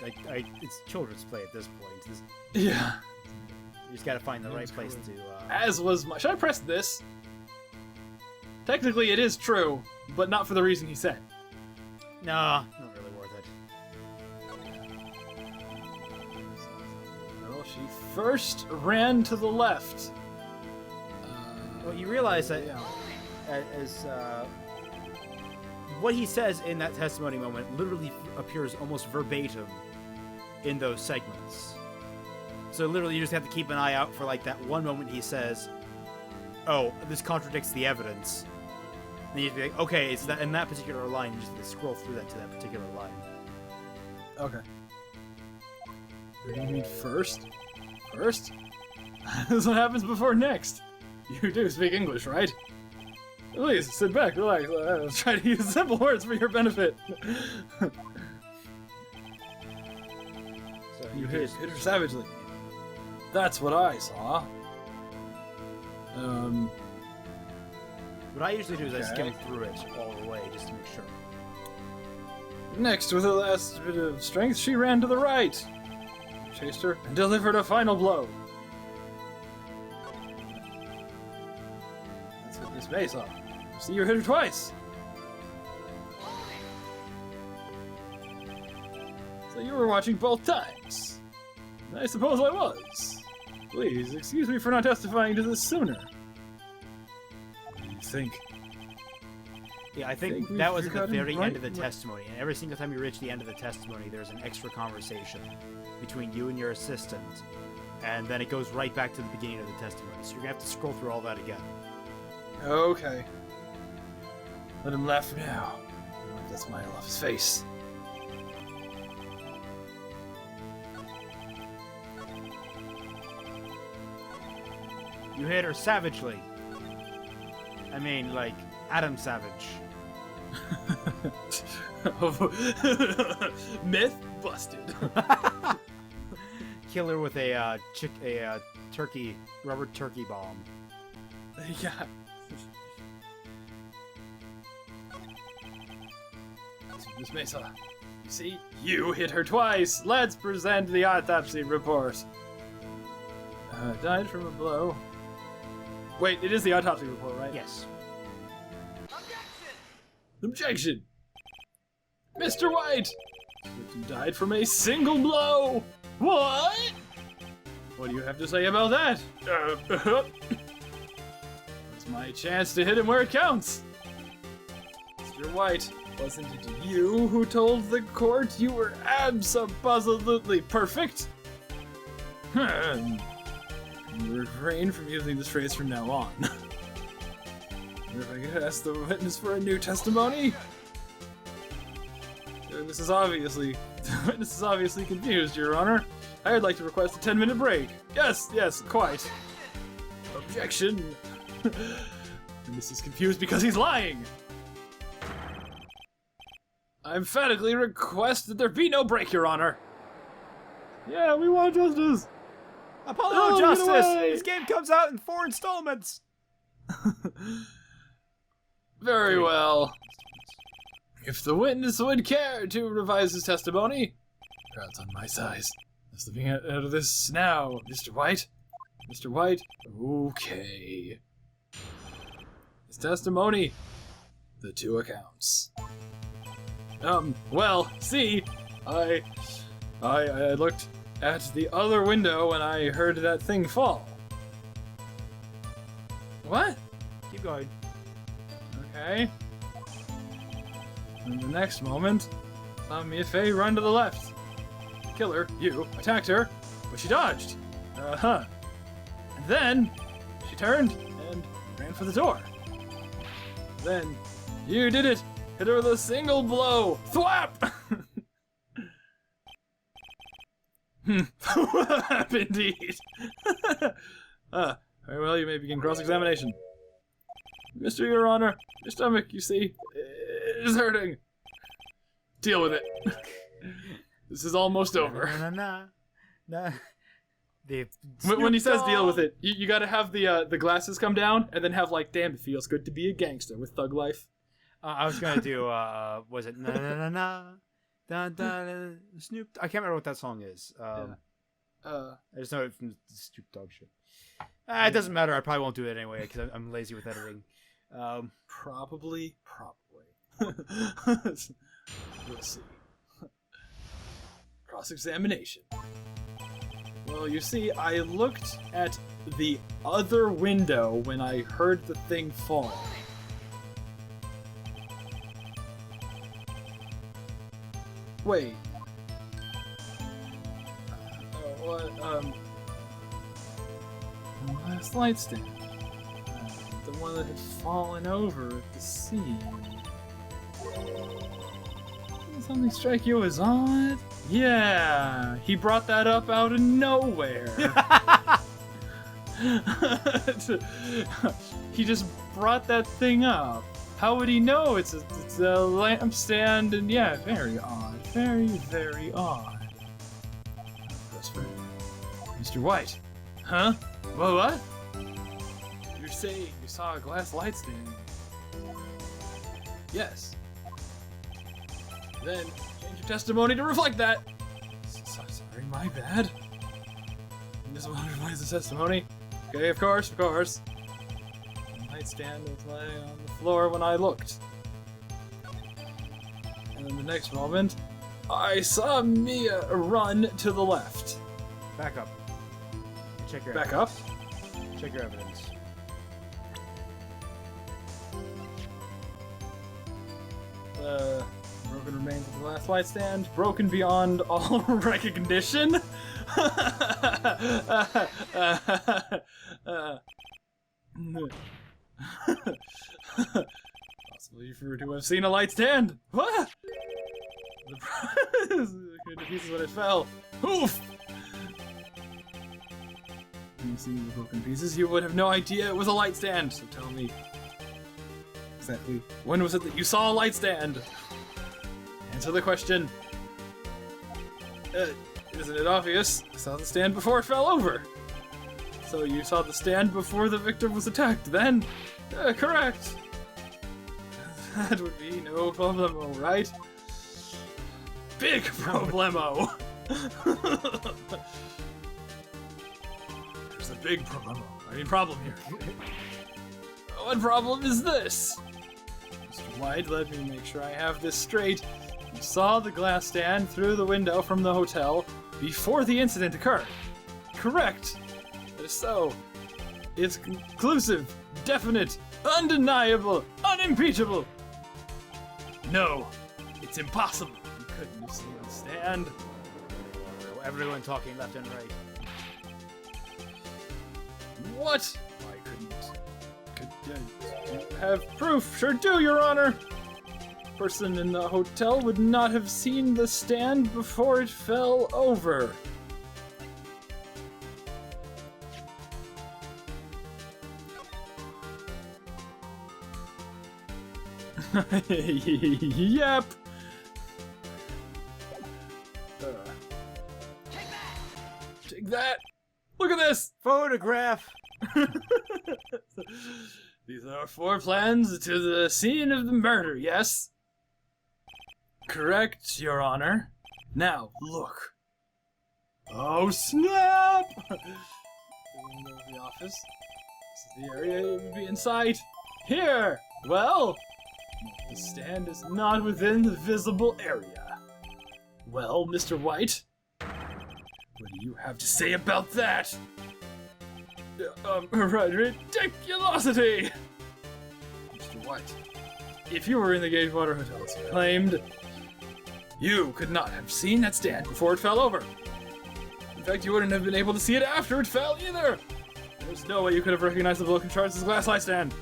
It's children's play at this point. Yeah. You just gotta find the right place to... As was my... Should I press this? Technically, it is true, but not for the reason he said. Nah, not really worth it. Well, she first ran to the left. Well, you realize that, what he says in that testimony moment literally appears almost verbatim in those segments. So literally, you just have to keep an eye out for like that one moment he says, "Oh, this contradicts the evidence." Then you have to be like, "Okay, it's that in that particular line." You just have to scroll through that to that particular line. Okay. What do you mean first? First? This is what happens before next. You do speak English, right? Please, sit back, relax. I'll try to use simple words for your benefit. So You hit her savagely. That's what I saw. What I usually do is I skim through it all the way just to make sure. Next, with her last bit of strength, she ran to the right. Chased her and delivered a final blow. That's what Miss May saw. See, you hit her twice. So you were watching both times. I suppose I was. Please, excuse me for not testifying to this sooner. What do you think? Yeah, I think that was at the very end of the testimony, and every single time you reach the end of the testimony, there's an extra conversation between you and your assistant, and then it goes right back to the beginning of the testimony, so you're gonna have to scroll through all that again. Okay. Let him laugh now. Wipe that smile off his face. You hit her savagely. I mean, like, Adam Savage. Myth busted. Kill her with a turkey, rubber turkey bomb. Yeah. Miss Mesa, you see, you hit her twice. Let's present the autopsy report. Died from a blow. Wait, it is the autopsy report, right? Yes. Objection! Mr. White! Victim died from a single blow! What? What do you have to say about that? It's my chance to hit him where it counts! Mr. White, wasn't it you who told the court you were abso-positively perfect? Refrain from using this phrase from now on. If I could ask the witness for a new testimony? The witness is obviously confused, Your Honor. I would like to request a 10-minute break. Yes, quite. Objection. The witness is confused because he's lying. I emphatically request that there be no break, Your Honor. Yeah, we want justice. Apollo Justice! This game comes out in 4 installments! Very well. If the witness would care to revise his testimony, crowd's on my side. I'm slipping out of this now, Mr. White. Mr. White? Okay. His testimony. The 2 accounts. Well, see, I looked at the other window and I heard that thing fall. What? Keep going. Okay. In the next moment, saw Mia Fey run to the left. Killer, you, attacked her, but she dodged. And then, she turned and ran for the door. Then, you did it! Hit her with a single blow! Thwap! Indeed. Very well, you may begin cross-examination. Mr. Your Honor, your stomach, you see, is hurting. Deal with it. This is almost over. When he says deal with it, you gotta have the glasses come down and then have like, damn, it feels good to be a gangster with Thug Life. I was gonna do, was it na na na na? Dun, dun, Snoop. I can't remember what that song is. Yeah. I just know it from the Snoop Dogg shit. It doesn't matter. I probably won't do it anyway because I'm lazy with editing. Probably. We'll see. Cross-examination. Well, you see, I looked at the other window when I heard the thing fall. Wait. What? The last light stand. The one that had fallen over at the scene. Did something strike you as odd? Yeah, he brought that up out of nowhere. He just brought that thing up. How would he know it's a lampstand? And yeah, very odd. Very, very odd. That's very... Mr. White. Huh? What? You're saying you saw a glass light stand? Yes. Then change your testimony to reflect that. Sorry, my bad. This one reflects the testimony. Okay, of course. The nightstand was laying on the floor when I looked. And then the next moment, I saw Mia run to the left. Back up. Check your Back evidence. Check your evidence. Broken remains of the last light stand, broken beyond all recognition. Possibly for to have seen a light stand. What? The pieces when it fell. Oof! When you see the broken pieces, you would have no idea it was a light stand. So tell me exactly when was it that you saw a light stand? Answer the question. Isn't it obvious? I saw the stand before it fell over. So you saw the stand before the victim was attacked, then? Correct. That would be no problemo, right? Big problemo. There's a big problem here. What problem is this? Mr. White, let me make sure I have this straight. You saw the glass stand through the window from the hotel before the incident occurred. Correct. That is so. It's conclusive, definite, undeniable, unimpeachable. No, it's impossible. You couldn't have seen the stand. Everyone talking left and right. What? Why couldn't you have proof? Sure do, Your Honor. Person in the hotel would not have seen the stand before it fell over. Yep. Take that. Look at this Photograph. These are 4 plans to the scene of the murder, yes? Correct, Your Honor. Now, look. Oh, snap! The window of the office. This is the area you would be in sight. Here! Well, the stand is not within the visible area. Well, Mr. White, what do you have to say about that? Ridiculosity! Mr. White, if you were in the Gagewater Hotel as you claimed, you could not have seen that stand before it fell over. In fact, you wouldn't have been able to see it after it fell either. There's no way you could have recognized the broken shards as a glass light stand.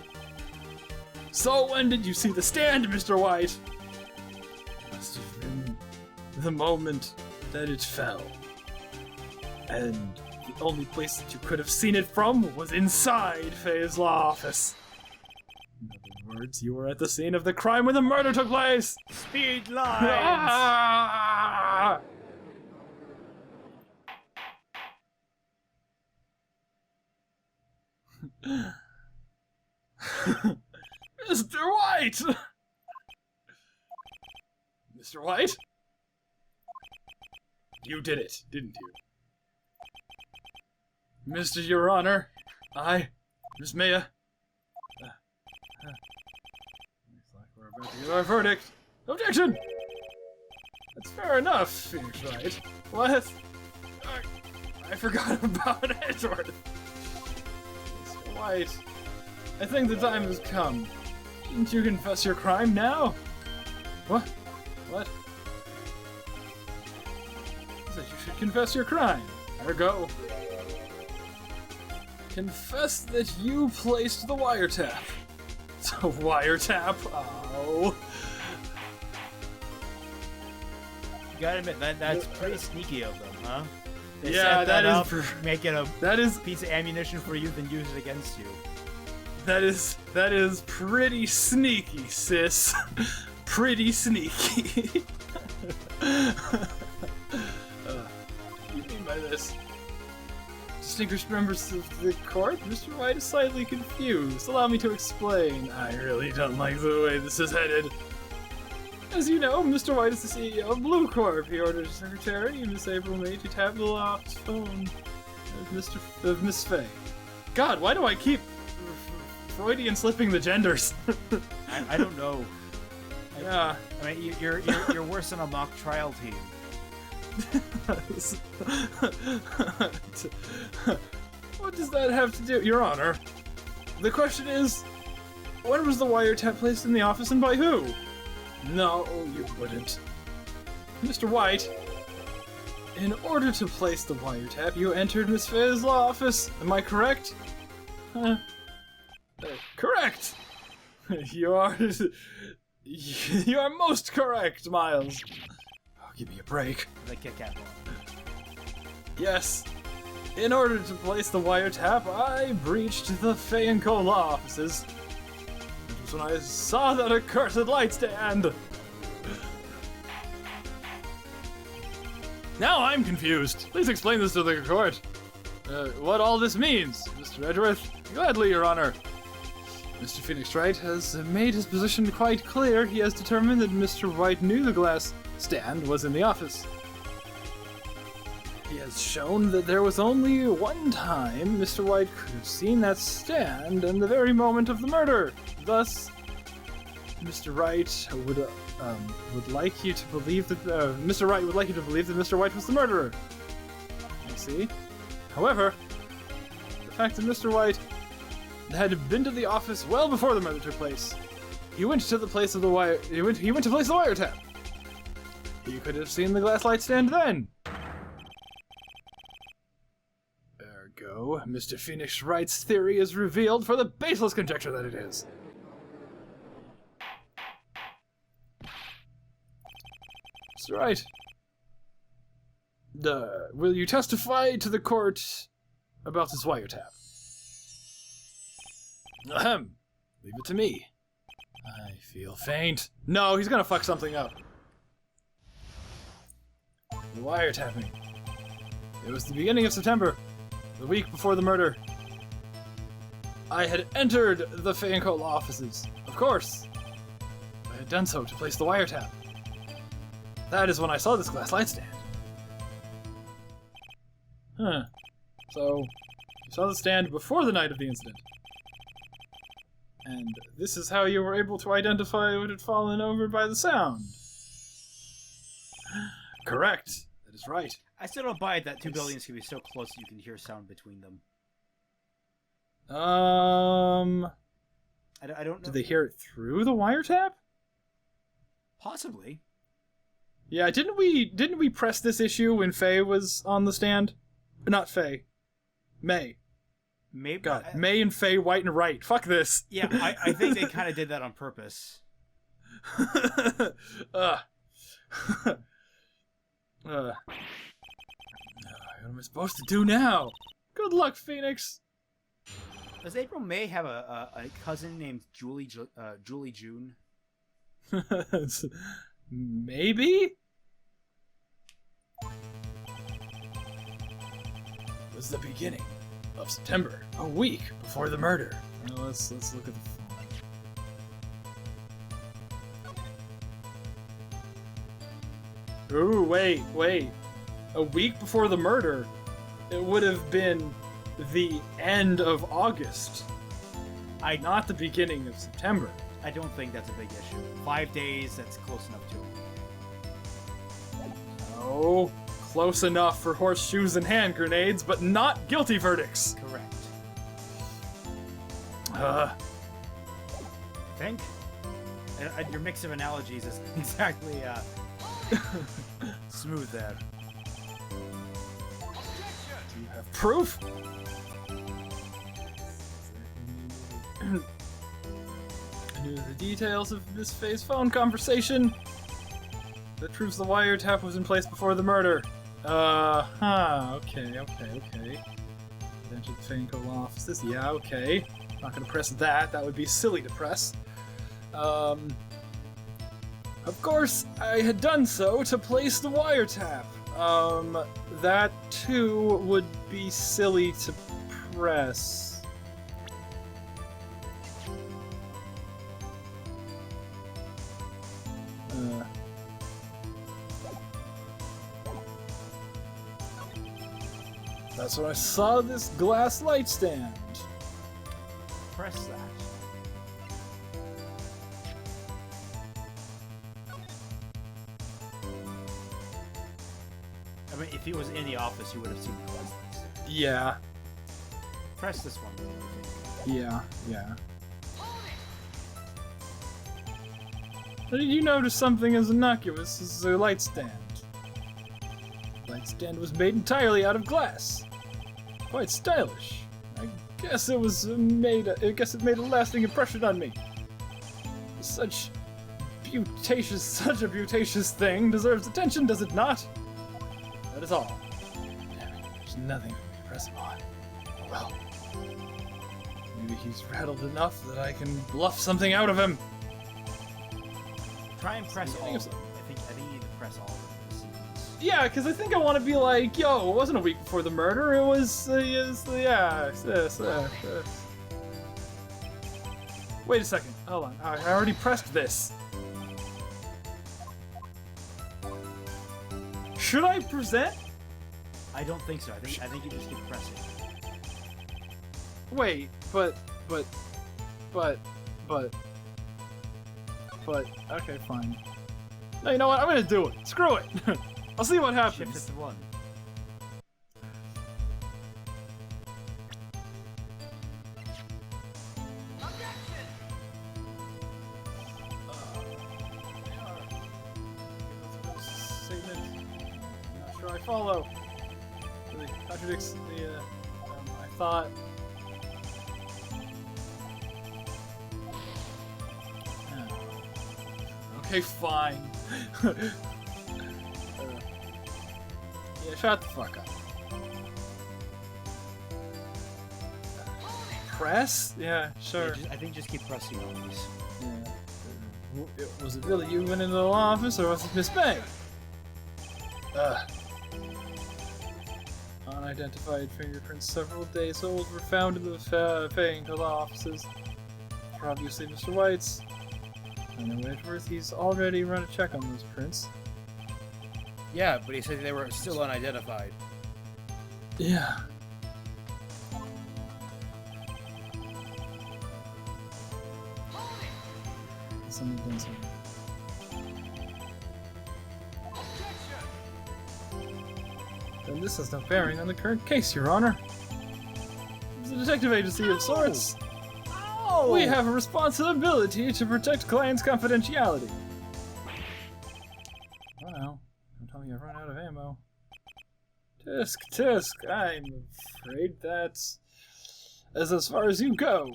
So when did you see the stand, Mr. White? It must have been the moment that it fell. And the only place that you could have seen it from was inside Faye's law office. In other words, you were at the scene of the crime when the murder took place! Speed lines. Ah! Mr. White! Mr. White? You did it, didn't you? Mr. Your Honor, Miss Maya. Looks like we're about to get our verdict. Objection! That's fair enough, Phoenix Wright. What? I forgot about Edgeworth. Mr. White, I think the time has come. Didn't you confess your crime now? What? What? I said you should confess your crime. Ergo. Confess that you placed the wiretap. The wiretap? Oh. You gotta admit, that's pretty sneaky of them, huh? They yeah, set that is up, make it a that is piece of ammunition for you, then use it against you. that is pretty sneaky, sis. Pretty sneaky. What do you mean by this? Distinguished members of the court, Mr. Wright is slightly confused. Allow me to explain. I really don't like the way this is headed. As you know, Mr. White is the CEO of Blue Corp. He ordered his secretary, Miss April May, to tap the office phone of Miss Faye. God, why do I keep Freudian slipping the genders? I don't know. Yeah. I mean, you're worse than a mock trial team. What does that have to do, Your Honor? The question is, when was the wiretap placed in the office and by who? No, you wouldn't. Mr. White, in order to place the wiretap, you entered Miss Faye's law office. Am I correct? Correct! You are most correct, Miles. Oh, give me a break. The Kit Kat one. Yes. In order to place the wiretap, I breached the Faye & Co. law offices. It was when I saw that accursed light stand. Now I'm confused. Please explain this to the court. What all this means, Mr. Edgeworth. Gladly, Your Honor. Mr. Phoenix Wright has made his position quite clear. He has determined that Mr. Wright knew the glass stand was in the office. He has shown that there was only one time Mr. White could have seen that stand in the very moment of the murder. Thus, Mr. Wright would like you to believe that Mr. Wright would like you to believe that Mr. White was the murderer. I see. However, the fact that Mr. White had been to the office well before the murder took place. He went to the place of the wire. He went to place the wiretap. He could have seen the glass light stand then. Ergo, Mr. Phoenix Wright's theory is revealed for the baseless conjecture that it is. Mr. Wright, will you testify to the court about this wiretap? Ahem. Leave it to me. I feel faint. No, he's gonna fuck something up. The wiretapping. It was the beginning of September, the week before the murder. I had entered the Faye & Co. law offices. Of course. I had done so to place the wiretap. That is when I saw this glass light stand. Huh. So, you saw the stand before the night of the incident. And this is how you were able to identify what had fallen over by the sound. Correct. That is right. I still don't buy it that two buildings can be so close that you can hear sound between them. I don't know. Did they hear it through the wiretap? Possibly. Yeah, didn't we press this issue when Faye was on the stand? Not Faye. May. Maybe. God, May and Faye, White and Wright. Fuck this. Yeah, I think they kind of did that on purpose. What am I supposed to do now? Good luck, Phoenix. Does April May have a cousin named Julie June? Maybe? It was the beginning of September, a week before the murder. Well, let's look at the phone. Ooh, wait. a week before the murder, it would have been the end of August, not the beginning of September. I don't think that's a big issue. 5 days, that's close enough to it. Oh, close enough for horseshoes and hand grenades, but not guilty verdicts. Correct. Uh, Think? And your mix of analogies is exactly smooth there. Do you have proof? I knew the details of Miss Faye's phone conversation. That proves the wiretap was in place before the murder. Okay. Entered the Faye's offices. Yeah, okay. Not gonna press that. That would be silly to press. Of course, I had done so to place the wiretap. That too would be silly to press. That's when I saw this glass light stand. Press that. I mean, if he was in the office, he would have seen the lights. Yeah. Press this one. Yeah. Did you notice something as innocuous as a light stand? The light stand was made entirely out of glass. Quite stylish. I guess it made a lasting impression on me. Such a beautatious thing deserves attention, does it not? That is all. There's nothing for me to press upon. Oh well. Maybe he's rattled enough that I can bluff something out of him. Try and press all of them. I think you need to press all of them. Yeah, because I think I want to be like, yo, it wasn't a week before the murder, it was, Wait a second, hold on, I already pressed this. Should I present? I don't think so. I think you just keep pressing. Wait, but, okay, fine. No, you know what, I'm gonna do it, screw it! I'll see what happens. Shift it to 1. Statement. I'm not sure I follow. Really contradicts the, I thought. Okay, fine. Yeah, shut the fuck up. Press? Yeah, sure. Yeah, I think just keep pressing on these. Yeah. Was it really you who went into the law office, or was it Miss May? Unidentified fingerprints several days old were found in the Faying law offices. They're obviously Mr. White's. I know Edgeworth, he's already run a check on those prints. Yeah, but he said they were still unidentified. Yeah. Someone done something. Then this has no bearing on the current case, Your Honor. It's a detective agency of sorts. Oh! We have a responsibility to protect clients' confidentiality. Well, don't tell me I've run out of ammo. Tisk, I'm afraid that's as far as you go.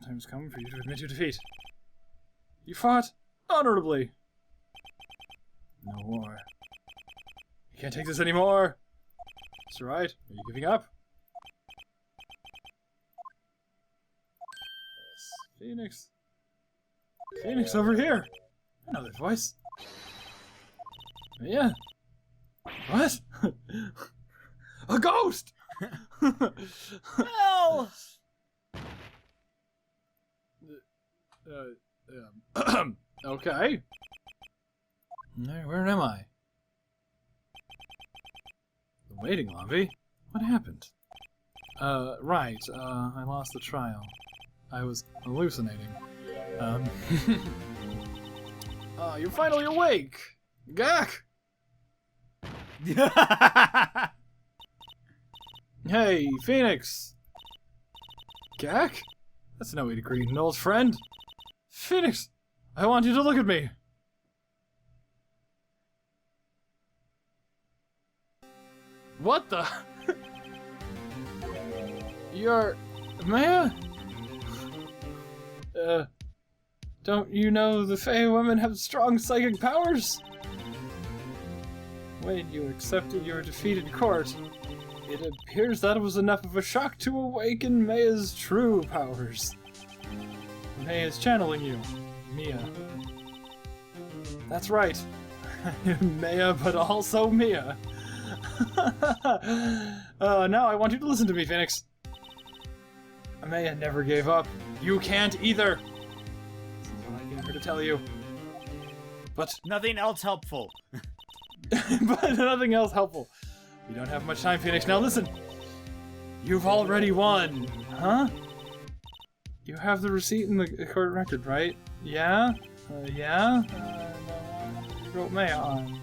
Time's come for you to admit your defeat. You fought honorably. No more. You can't take this anymore. Mr. Wright, are you giving up? Yes. Phoenix over here. I know that voice. Yeah. What? A ghost! No! Okay. Where am I? waiting lobby? What happened? Right, I lost the trial. I was hallucinating. You're finally awake! Gak! Hey, Phoenix! Gak? That's no way to greet an old friend. Phoenix, I want you to look at me. What the? You're... Maya? Don't you know the Fey women have strong psychic powers? When you accepted your defeat in court, it appears that was enough of a shock to awaken Maya's true powers. Maya is channeling you, Mia. That's right. Maya, but also Mia. Now I want you to listen to me, Phoenix. Maya never gave up. You can't either. This is what I came here to tell you. But nothing else helpful. but nothing else helpful. We don't have much time, Phoenix. Now listen. You've already won, huh? You have the receipt in the court record, right? Yeah? Yeah? You wrote Maya on.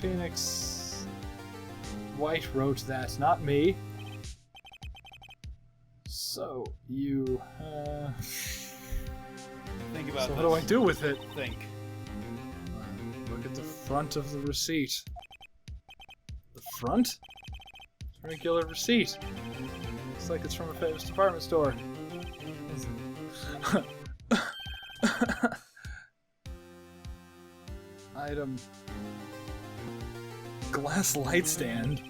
Phoenix... Wright wrote that, not me. So, you, Think about so this. what do I do with it? Think. Look at the front of the receipt. The front? It's a regular receipt. Looks like it's from a famous department store. Item. Glass light stand.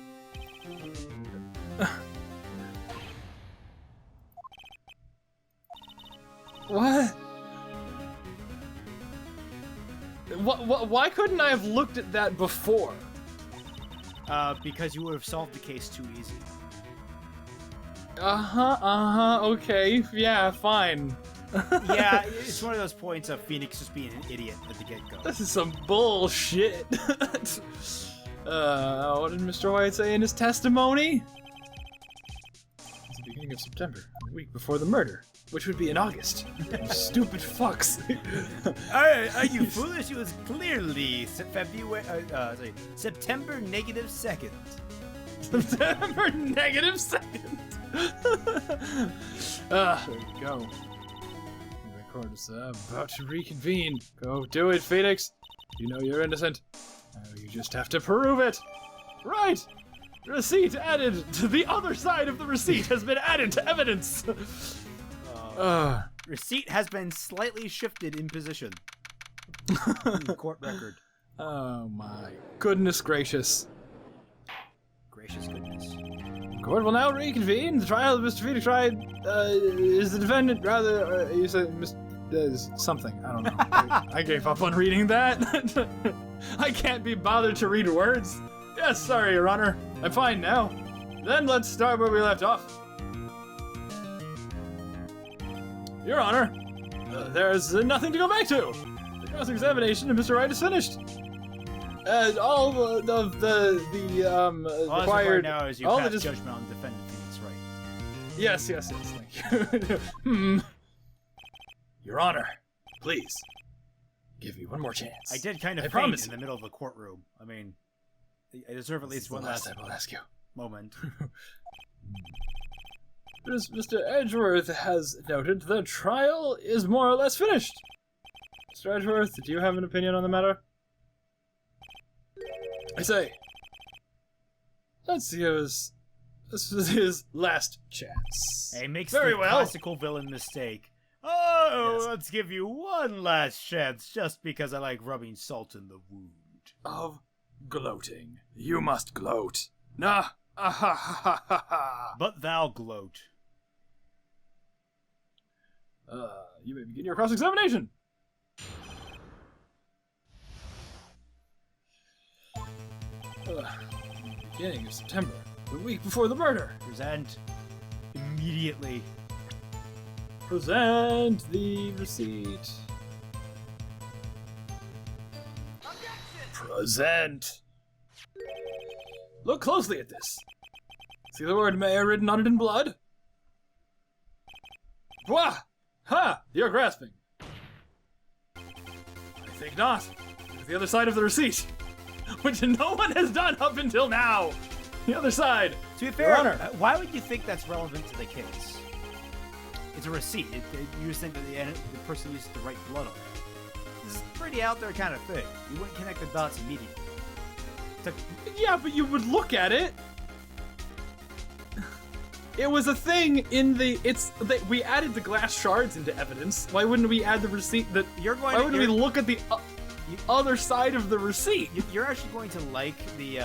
What? Why couldn't I have looked at that before? Because you would have solved the case too easy. Okay, yeah, fine. Yeah, it's one of those points of Phoenix just being an idiot at the get-go. This is some bullshit. What did Mr. Wright say in his testimony? It's the beginning of September, a week before the murder, which would be in August. You stupid fucks. Are you foolish? It was clearly September -2nd. September -2nd. There you go. The court is about to reconvene. Go do it, Phoenix. You know you're innocent. You just have to prove it. Right. Receipt added to the other side of the receipt has been added to evidence. Receipt has been slightly shifted in position. Court record. Oh my goodness gracious. Gracious goodness. Court will now reconvene. The trial of Mr. Phoenix Wright is the defendant rather... you said something. I don't know. I gave up on reading that. I can't be bothered to read words. Yes, sorry, Your Honor. I'm fine now. Then let's start where we left off. Your Honor, there's nothing to go back to. The cross-examination of Mr. Wright is finished. All of the required... now is you pass judgment on defendant Phoenix Wright. Yes, thank you. Your Honor, please, give me one more chance. I did kind of faint in the middle of the courtroom. I mean, I deserve at least one last time I'll ask you. Moment. As Mr. Edgeworth has noted, the trial is more or less finished. Mr. Edgeworth, do you have an opinion on the matter? I say, this is his last chance. He makes the classical villain mistake. Oh, yes. Let's give you one last chance, just because I like rubbing salt in the wound. Of gloating. You must gloat. Nah. Ah-ha-ha-ha-ha. But thou gloat. You may begin your cross-examination. Beginning of September, the week before the murder. Present immediately. Present the receipt. Objection! Present. Look closely at this. See the word mayor written on it in blood? Wah! Ha! You're grasping. I think not. It's the other side of the receipt, which no one has done up until now. The other side. To be fair, why would you think that's relevant to the case? It's a receipt. You just think that the person used to write blood on it. This is a pretty out there kind of thing. You wouldn't connect the dots immediately. Yeah, but you would look at it. It was a thing in the. We added the glass shards into evidence. Why wouldn't we add the receipt? Why wouldn't we look at the other side of the receipt? You're actually going to like the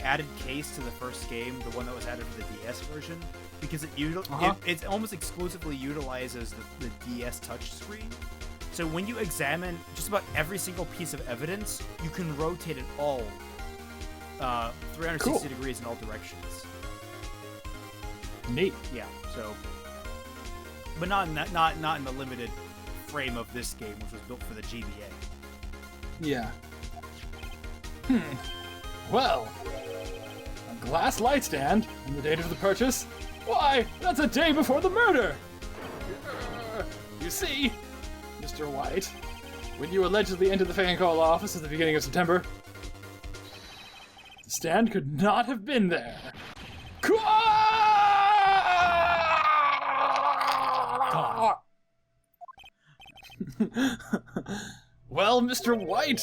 added case to the first game, the one that was added for the DS version, because it almost exclusively utilizes the DS touchscreen. So when you examine just about every single piece of evidence, you can rotate it all 360 degrees in all directions. Neat. Yeah. So, but not in the limited frame of this game, which was built for the GBA. Yeah. Well, a glass light stand and the date of the purchase. Why, that's a day before the murder. You see, Mr. White, when you allegedly entered the FamtanFalling office at the beginning of September, the stand could not have been there. Well, Mr. White,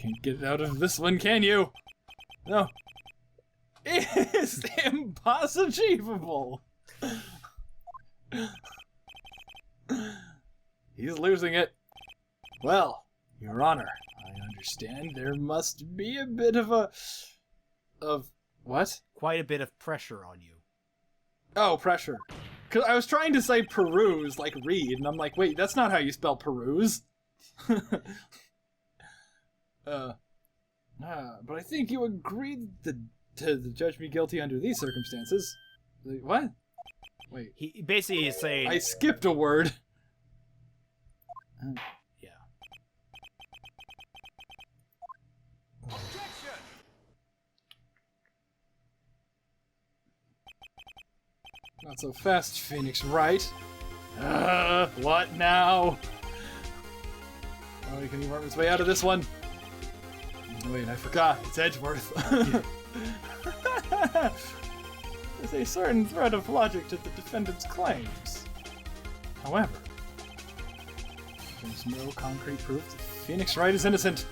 can't get out of this one, can you? No. It's impossible. He's losing it. Well, Your Honor, I understand there must be a bit of what? Quite a bit of pressure on you. Oh, pressure. Cause I was trying to say peruse, like read, and I'm like, wait, that's not how you spell peruse. But I think you agreed to judge me guilty under these circumstances. What? Wait. He basically is saying... I skipped a word. Yeah. Not so fast, Phoenix Wright. What now? Oh, he can worm his way out of this one. Wait, I forgot. It's Edgeworth. There's a certain thread of logic to the defendant's claims. However, there's no concrete proof that Phoenix Wright is innocent.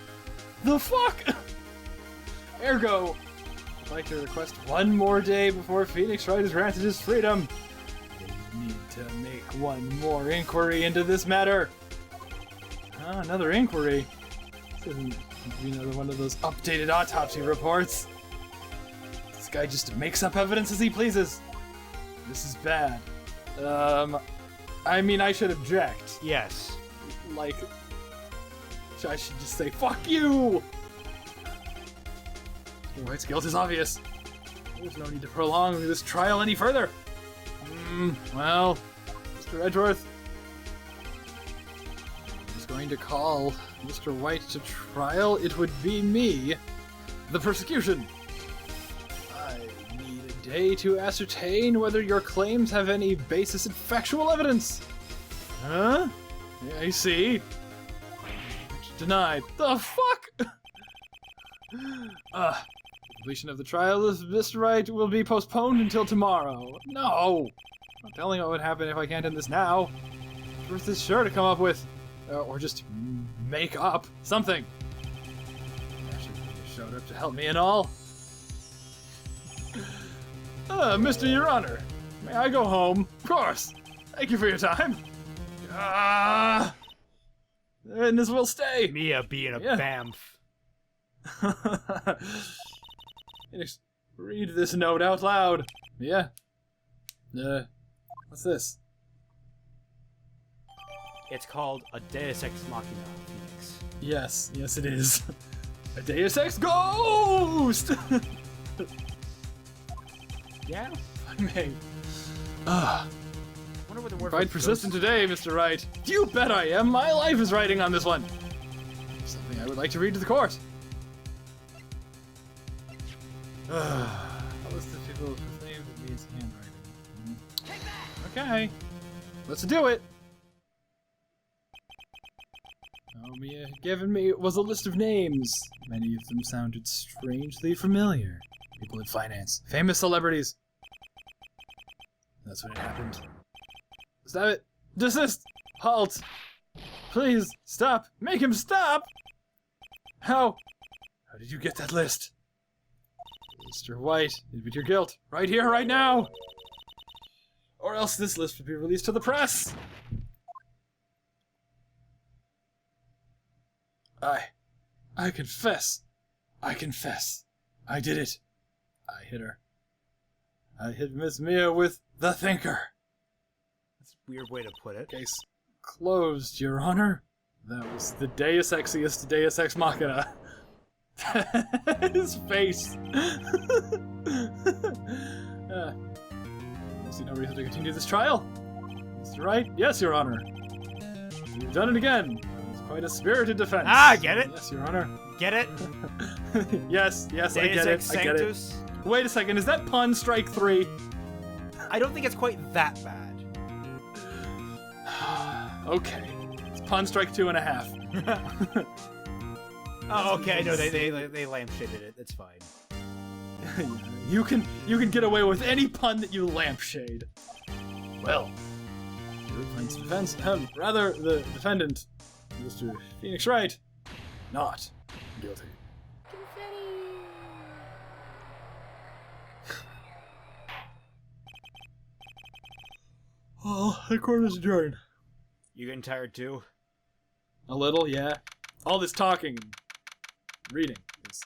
The fuck? Ergo, I'd like to request one more day before Phoenix Wright is granted his freedom. We need to make one more inquiry into this matter. Another inquiry? This isn't another one of those updated autopsy reports. This guy just makes up evidence as he pleases. This is bad. I mean, I should object. Yes. Like, I should just say, fuck you! White's guilt is obvious. There's no need to prolong this trial any further. Well, Mr. Edgeworth, who's going to call Mr. White to trial? It would be me, the prosecution. I need a day to ascertain whether your claims have any basis in factual evidence. Huh? Yeah, I see. Denied. The fuck? Completion of the trial of Mr. Wright will be postponed until tomorrow. No! I'm telling you what would happen if I can't end this now. Truth is sure to come up with, or just make up, something. Actually, you showed up to help me and all. Mr. Your Honor, may I go home? Of course. Thank you for your time. The witness will stay. Mia being a bamf. Read this note out loud. Yeah. What's this? It's called a Deus Ex Machina, Phoenix. Yes it is. A Deus Ex Ghost! Yeah? I may. Wonder what the word Quite persistent today, Mr. Wright. You bet I am. My life is riding on this one. Something I would like to read to the court. A list of people whose names it means handwriting. Okay. Let's do it! Oh, Mia had given me was a list of names. Many of them sounded strangely familiar. People in finance. Famous celebrities. That's when it happened. Stop it! Desist! Halt! Please, stop! Make him stop! How? How did you get that list? Mr. White, admit your guilt. Right here, right now! Or else this list would be released to the press! I confess. I confess. I did it. I hit her. I hit Miss Mia with the thinker. That's a weird way to put it. Case closed, Your Honor. That was the Deus Exiest Deus Ex Machina. His face. I see no reason to continue this trial. Mr. Wright? Yes, Your Honor. You've done it again. It's quite a spirited defense. Ah, get it? Yes, Your Honor. Get it? yes, Deus I get Ex it. I get it. Sanctus? Wait a second, is that pun strike 3? I don't think it's quite that bad. Okay. It's pun strike 2.5. Oh, okay. No, they lampshaded it. It's fine. You can get away with any pun that you lampshade. Well, your plaintiff's defense, rather the defendant, Mr. Phoenix Wright, not guilty. Well, the court is adjourned. You getting tired too? A little, yeah. All this talking and reading is...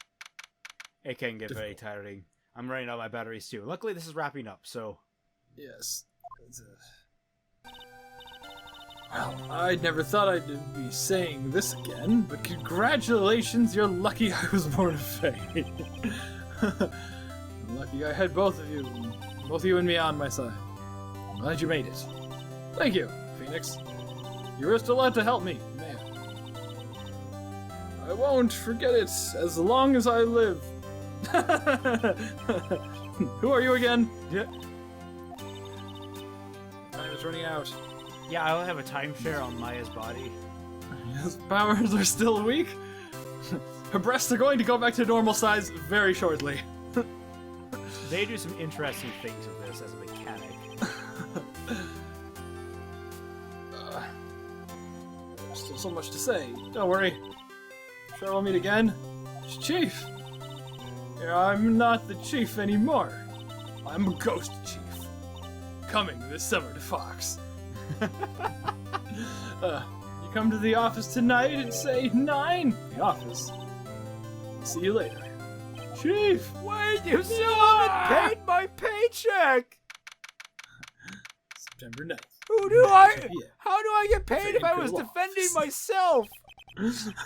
It can get very tiring. I'm running out of my batteries too. Luckily, this is wrapping up, so... Yes. Well, I never thought I'd be saying this again, but congratulations, you're lucky I was born of Fae. I'm lucky I had both of you and me on my side. I'm glad you made it. Thank you, Phoenix. You risked a lot to help me, man. I won't forget it as long as I live. Who are you again? Yeah. Time is running out. Yeah, I'll have a timeshare on Maya's body. His powers are still weak. Her breasts are going to go back to normal size very shortly. They do some interesting things with this as a mechanic. There's still so much to say. Don't worry. Sure we'll meet again. Chief! Yeah, I'm not the chief anymore. I'm a ghost chief. Coming this summer to Fox. You come to the office tonight at, say, 9? The office. See you later. Chief! Wait, you still haven't paid my paycheck! September 9th. How do I get paid if I was defending myself?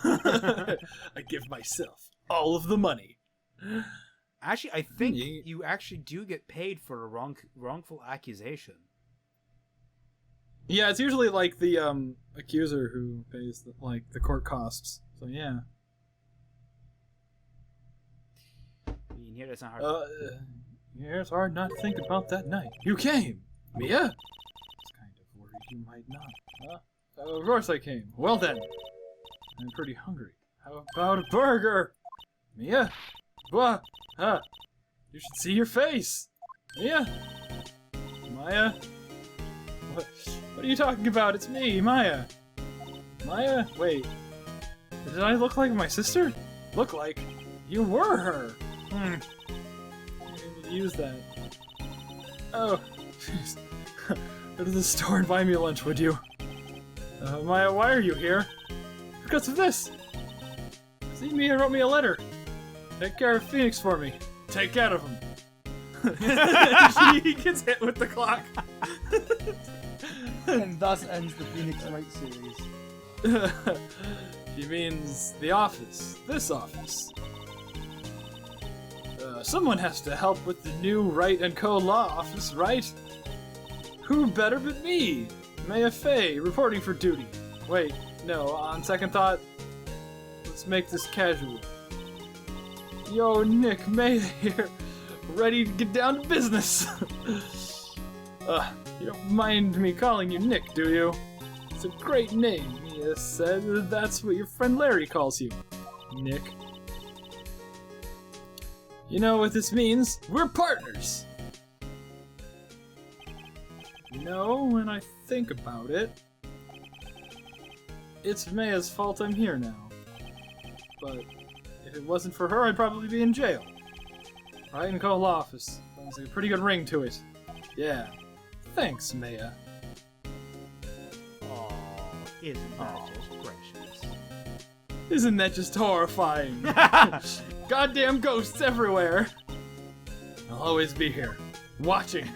I give myself all of the money. Actually, I think you actually do get paid for a wrongful accusation. Yeah, it's usually like the accuser who pays the court costs. So yeah. I mean, here it's not hard. Yeah, it's hard not to think about that night. You came, Mia. I was kind of worried you might not. Of course I came. Well then, I'm pretty hungry. How about a burger, Mia? What? You should see your face, Mia. Maya. What are you talking about? It's me, Maya. Maya? Wait. Did I look like my sister? Look like you were her. I'm able to use that. Oh, jeez. Go to the store and buy me lunch, would you? Maya, why are you here? Because of this. See, Mia wrote me a letter. Take care of Phoenix for me. Take care of him. She gets hit with the clock. And thus ends the Phoenix Wright series. She means the office. This office. Someone has to help with the new Wright & Co. law office, right? Who better but me? Maya Fey, reporting for duty. Wait, no, on second thought, let's make this casual. Yo, Nick, May here. Ready to get down to business. You don't mind me calling you Nick, do you? It's a great name. Mia said that's what your friend Larry calls you. Nick. You know what this means? We're partners! You know, when I think about it, it's Maya's fault I'm here now. But if it wasn't for her, I'd probably be in jail. Right in Cole office. Sounds like a pretty good ring to it. Yeah. Thanks, Maya. Oh, isn't that just precious? Isn't that just horrifying? Goddamn ghosts everywhere. I'll always be here, watching.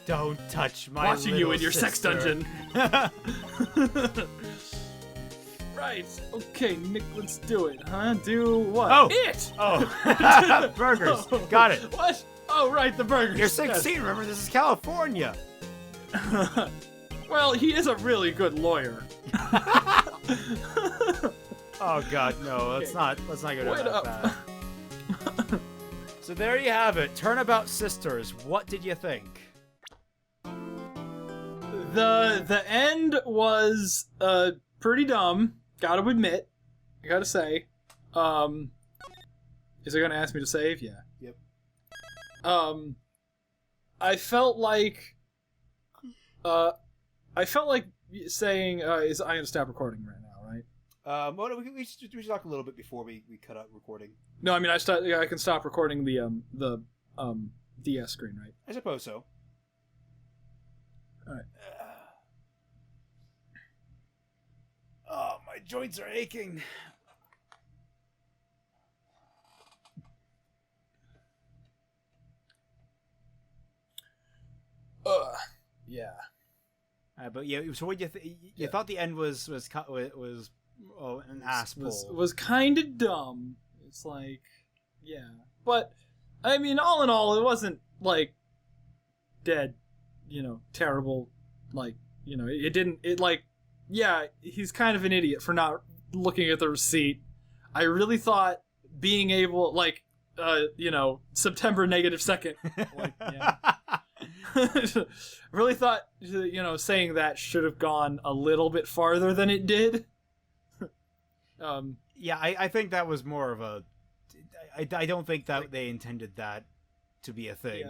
Don't touch my Watching you little in your sex sister. dungeon. Right. Okay, Nick, let's do it, huh? Do what? Oh! It! Oh, burgers. Oh. Got it. What? Oh, right, the burgers. You're 16, remember? This is California. Well, he is a really good lawyer. Oh God, no! Let's not go down that path. So there you have it. Turnabout Sisters. What did you think? The end was pretty dumb. Gotta admit. I gotta say. Is it gonna ask me to save? Yeah. Yep. I felt like saying is I gonna stop recording right now, right? Well, we should talk a little bit before we cut out recording. No, I mean I can stop recording the DS screen, right? I suppose so. All right. Oh, my joints are aching. Yeah. But yeah, so what you thought the end was an ass pull. Was kind of dumb. It's like, yeah, but I mean, all in all, it wasn't like dead, terrible. Like, yeah, he's kind of an idiot for not looking at the receipt. I really thought being able, September -2nd, like, yeah. Really thought, saying that should have gone a little bit farther than it did. Yeah, I think that was more of a... I don't think that they intended that to be a thing.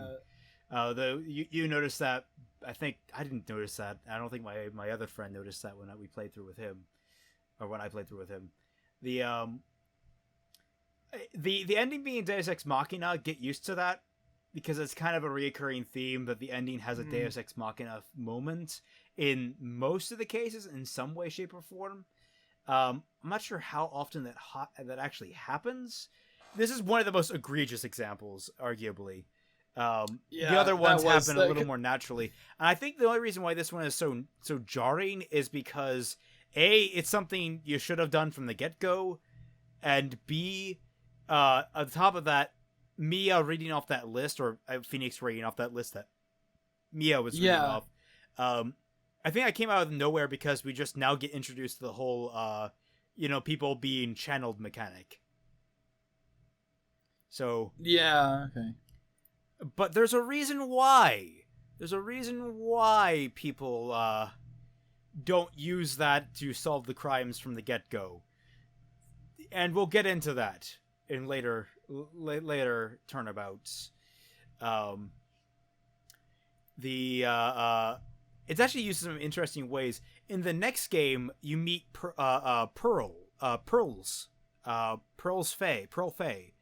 Yeah. You noticed that. I think I didn't notice that. I don't think my other friend noticed that when we played through with him, or when I played through with him. The ending being Deus Ex Machina, get used to that, because it's kind of a reoccurring theme that the ending has a Deus Ex Machina moment in most of the cases, in some way, shape, or form. I'm not sure how often that actually happens. This is one of the most egregious examples, arguably. The other ones happen a little more naturally. And I think the only reason why this one is so jarring is because A, it's something you should have done from the get-go, and B, on top of that, Mia reading off that list, or Phoenix reading off that list that Mia was reading off. I think I came out of nowhere because we just now get introduced to the whole, people being channeled mechanic. So yeah, okay. But there's a reason why. There's a reason why people don't use that to solve the crimes from the get-go. And we'll get into that in later turnabouts. It's actually used in some interesting ways. In the next game, you meet Pearl Faye,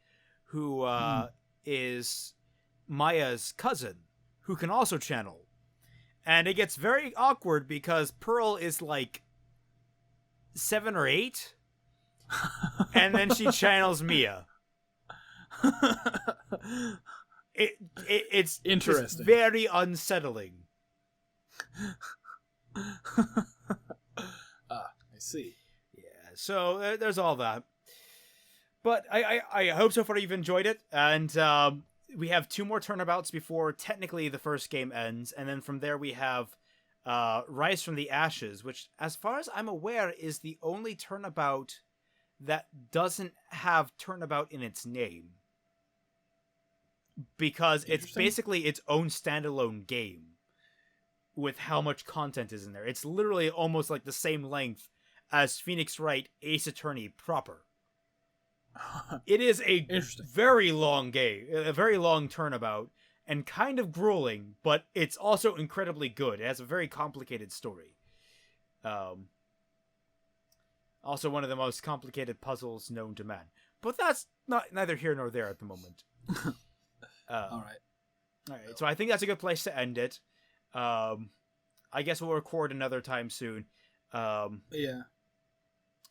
who is Maya's cousin, who can also channel. And it gets very awkward because Pearl is like 7 or 8, and then she channels Mia. It's interesting. Very unsettling. I see. Yeah, so there's all that. But I hope so far you've enjoyed it, and we have 2 more turnabouts before technically the first game ends, and then from there we have Rise from the Ashes, which, as far as I'm aware, is the only turnabout that doesn't have Turnabout in its name. Because it's basically its own standalone game with how much content is in there. It's literally almost like the same length as Phoenix Wright Ace Attorney proper. It is a very long game, a very long turnabout, and kind of grueling, but it's also incredibly good. It has a very complicated story. Also one of the most complicated puzzles known to man. But that's neither here nor there at the moment. All right, so I think that's a good place to end it. I guess we'll record another time soon. Yeah.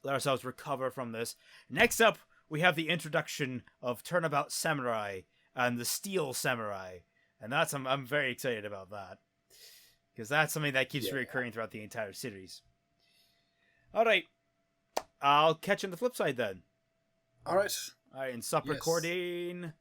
Let ourselves recover from this. Next up, we have the introduction of Turnabout Samurai and the Steel Samurai. And I'm very excited about that. Because that's something that keeps reoccurring throughout the entire series. Alright. I'll catch you on the flip side then. Alright. Alright, and stop recording.